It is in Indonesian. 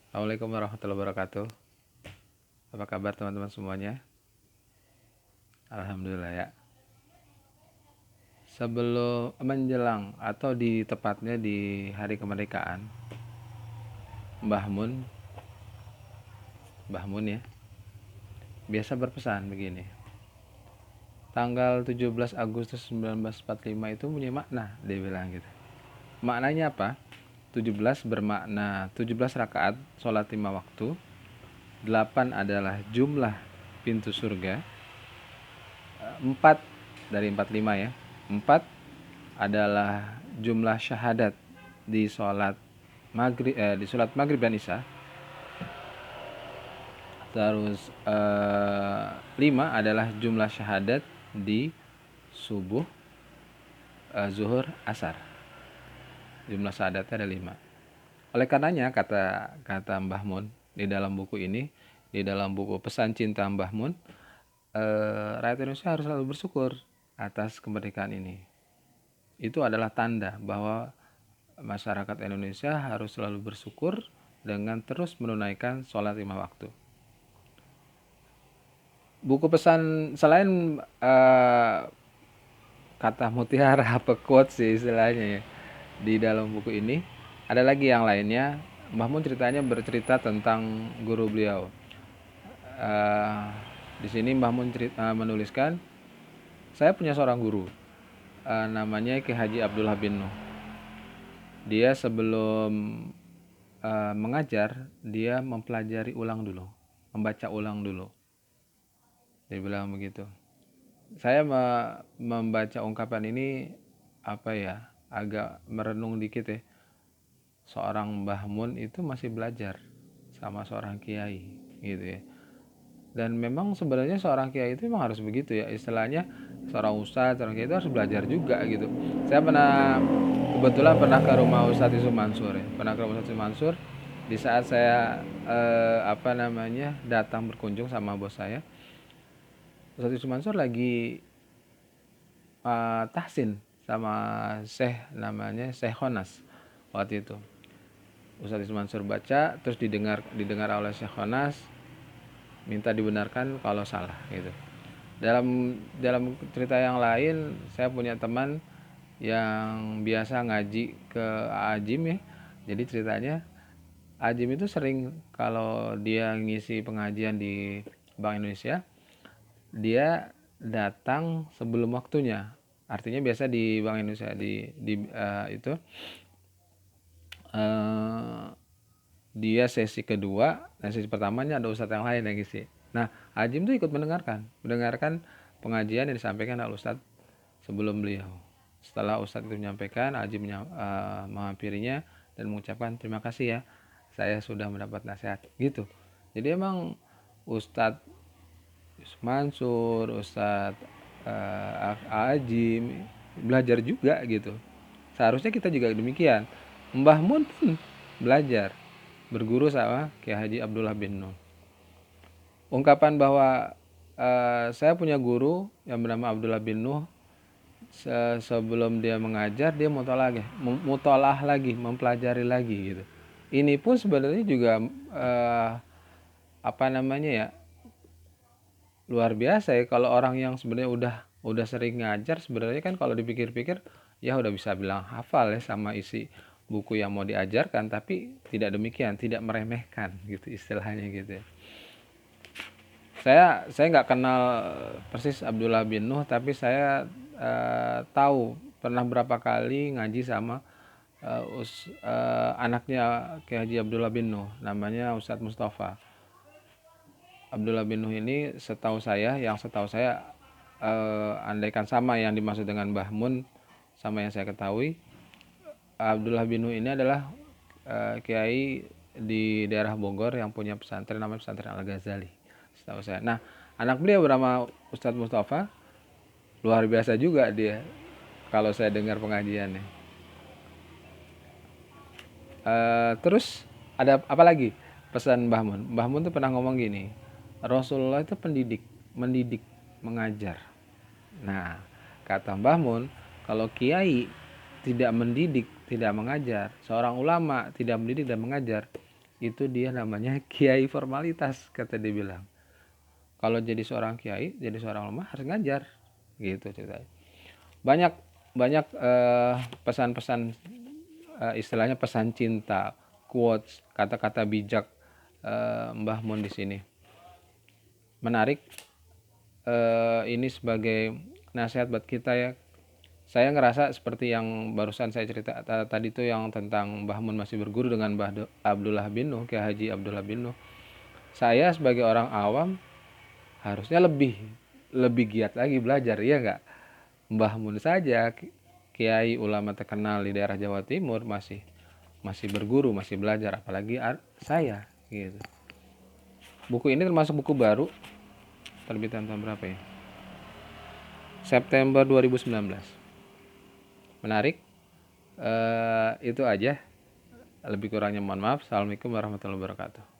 Assalamualaikum warahmatullahi wabarakatuh. Apa kabar teman-teman semuanya? Alhamdulillah ya. Sebelum menjelang atau tepatnya di hari kemerdekaan, Mbah Mun ya, biasa berpesan begini. Tanggal 17 Agustus 1945 itu punya makna, dia bilang gitu. Maknanya apa? 17 bermakna 17 rakaat sholat 5 waktu. 8 adalah jumlah pintu surga. 4 dari 45 ya. 4 adalah jumlah syahadat di sholat maghrib dan isya. Terus 5 adalah jumlah syahadat di subuh, zuhur, asar. Jumlah syahadatnya ada 5. Oleh karenanya kata Mbah Mun di dalam buku ini, di dalam buku Pesan Cinta Mbah Mun, rakyat Indonesia harus selalu bersyukur atas kemerdekaan ini. Itu adalah tanda bahwa masyarakat Indonesia harus selalu bersyukur dengan terus menunaikan sholat 5 waktu. Buku pesan selain kata mutiara apa quote sih istilahnya ya, di dalam buku ini ada lagi yang lainnya. Mbah Mun ceritanya bercerita tentang guru beliau. Di sini Mbah Mun menuliskan, saya punya seorang guru, namanya Ki Haji Abdullah bin Nuh. Dia sebelum mengajar, dia mempelajari ulang dulu, membaca ulang dulu. Dia bilang begitu. Saya membaca ungkapan ini agak merenung dikit ya. Seorang Mbah Mun itu masih belajar sama seorang kiai gitu ya. Dan memang sebenarnya seorang kiai itu memang harus begitu ya, istilahnya seorang ustadz, seorang kiai itu harus belajar juga gitu. Saya kebetulan pernah ke rumah Ustadz Yusuf Mansur ya. Pernah ke rumah Ustadz Yusuf Mansur di saat saya datang berkunjung sama bos saya. Ustadz Yusuf Mansur lagi tahsin sama namanya Syekh Khonas waktu itu. Ustadz Yusuf Mansur baca, terus didengar oleh Syekh Khonas, minta dibenarkan kalau salah gitu. Dalam cerita yang lain, saya punya teman yang biasa ngaji ke Ajim ya. Jadi ceritanya Ajim itu sering kalau dia ngisi pengajian di Bank Indonesia, dia datang sebelum waktunya. Artinya biasa di Bank Indonesia dia sesi kedua dan sesi pertamanya ada ustadz yang lain yang ngisi. Nah, Ajim tuh ikut mendengarkan pengajian yang disampaikan oleh ustadz sebelum beliau. Setelah ustadz itu menyampaikan, Ajim menghampirinya dan mengucapkan terima kasih ya, saya sudah mendapat nasihat gitu. Jadi emang Ustadz Yusuf Mansur, Ustadz Ajim belajar juga gitu. Seharusnya kita juga demikian. Mbah Mun pun belajar berguru sama Kiai Haji Abdullah bin Nuh. Ungkapan bahwa saya punya guru yang bernama Abdullah bin Nuh, sebelum dia mengajar dia mutolaah lagi, mempelajari lagi gitu. Ini pun sebenarnya juga luar biasa ya, kalau orang yang sebenarnya udah sering ngajar, sebenarnya kan kalau dipikir-pikir ya udah bisa bilang hafal ya sama isi buku yang mau diajarkan, tapi tidak demikian, tidak meremehkan gitu istilahnya gitu ya. Saya nggak kenal persis Abdullah bin Nuh, tapi saya tahu pernah berapa kali ngaji sama anaknya Kiai Haji Abdullah bin Nuh, namanya Ustadz Mustafa. Abdullah bin Nuh ini setahu saya andaikan sama yang dimaksud dengan Mbah Mun sama yang saya ketahui, Abdullah bin Nuh ini adalah kiai di daerah Bogor yang punya pesantren namanya pesantren Al-Ghazali setahu saya. Nah, anak beliau bernama Ustadz Mustafa, luar biasa juga dia kalau saya dengar pengajiannya. Terus ada apa lagi pesan Mbah Mun? Mbah Mun tuh pernah ngomong gini, Rasulullah itu mendidik, mengajar. Nah, kata Mbah Mun, kalau kiai tidak mendidik, tidak mengajar, seorang ulama tidak mendidik dan mengajar, itu dia namanya kiai formalitas, kata dia bilang. Kalau jadi seorang kiai, jadi seorang ulama harus ngajar, gitu ceritanya. Banyak banyak pesan-pesan, istilahnya pesan cinta, quotes, kata-kata bijak Mbah Mun di sini. Menarik. Ini sebagai nasihat buat kita ya. Saya ngerasa seperti yang barusan saya cerita tadi tuh, yang tentang Mbah Mun masih berguru dengan Mbah Abdullah bin Nuh, Kiai Haji Abdullah bin Nuh. Saya sebagai orang awam harusnya lebih giat lagi belajar, ya nggak? Mbah Mun saja kiai ulama terkenal di daerah Jawa Timur masih berguru, masih belajar, apalagi saya gitu. Buku ini termasuk buku baru, terbitan tahun berapa ya? September 2019. Menarik. Itu aja. Lebih kurangnya mohon maaf. Assalamualaikum warahmatullahi wabarakatuh.